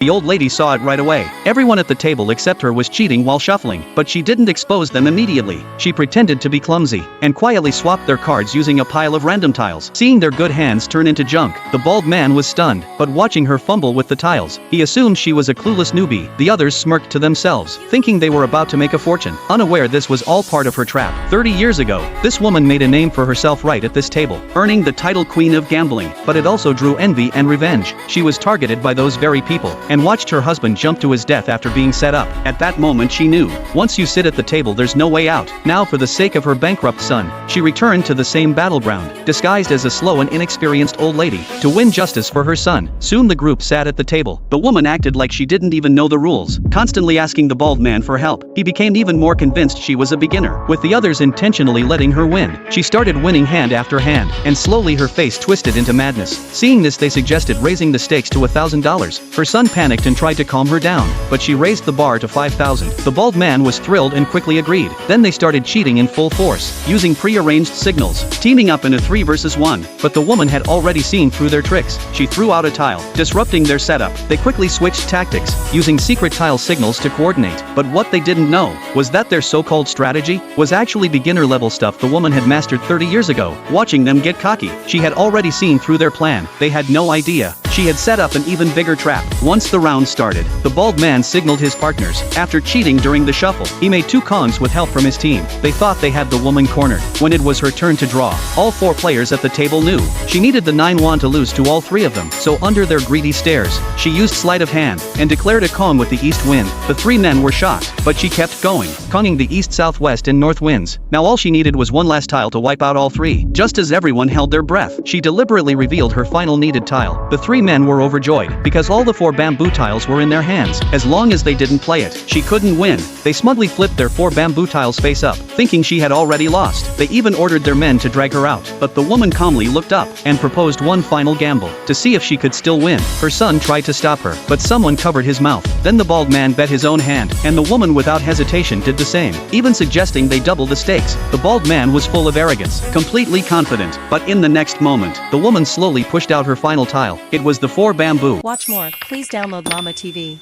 The old lady saw it right away. Everyone at the table except her was cheating while shuffling, but she didn't expose them immediately. She pretended to be clumsy and quietly swapped their cards using a pile of random tiles. Seeing their good hands turn into junk, the bald man was stunned, but watching her fumble with the tiles, he assumed she was a clueless newbie. The others smirked to themselves, thinking they were about to make a fortune, unaware this was all part of her trap. 30 years ago, this woman made a name for herself right at this table, earning the title Queen of Gambling, but it also drew envy and revenge. She was targeted by those very people, and watched her husband jump to his death after being set up. At that moment she knew, once you sit at the table there's no way out. Now for the sake of her bankrupt son, she returned to the same battleground, disguised as a slow and inexperienced old lady, to win justice for her son. Soon the group sat at the table. The woman acted like she didn't even know the rules, constantly asking the bald man for help. He became even more convinced she was a beginner, with the others intentionally letting her win. She started winning hand after hand, and slowly her face twisted into madness. Seeing this, they suggested raising the stakes to $1,000. Her son panicked and tried to calm her down, but she raised the bar to $5,000. The bald man was thrilled and quickly agreed. Then they started cheating in full force, using pre-arranged signals, teaming up in a 3 versus 1, but the woman had already seen through their tricks. She threw out a tile, disrupting their setup. They quickly switched tactics, using secret tile signals to coordinate, but what they didn't know was that their so-called strategy was actually beginner-level stuff the woman had mastered 30 years ago. Watching them get cocky, she had already seen through their plan. They had no idea she had set up an even bigger trap. Once the round started, the bald man signaled his partners. After cheating during the shuffle, he made 2 kongs with help from his team. They thought they had the woman cornered. When it was her turn to draw, all 4 players at the table knew she needed the 9 won to lose to all 3 of them. So under their greedy stares, she used sleight of hand and declared a kong with the east wind. The 3 men were shocked, but she kept going, konging the east, southwest and north winds. Now all she needed was one last tile to wipe out all 3. Just as everyone held their breath, she deliberately revealed her final needed tile. The 3 men were overjoyed, because all the 4 bamboo tiles were in their hands. As long as they didn't play it, she couldn't win. They smugly flipped their 4 bamboo tiles face up, thinking she had already lost. They even ordered their men to drag her out, but the woman calmly looked up and proposed one final gamble, to see if she could still win. Her son tried to stop her, but someone covered his mouth. Then the bald man bet his own hand, and the woman without hesitation did the same, even suggesting they double the stakes. The bald man was full of arrogance, completely confident, but in the next moment, the woman slowly pushed out her final tile. It was the 4 bamboo. Watch more, please download Llama TV.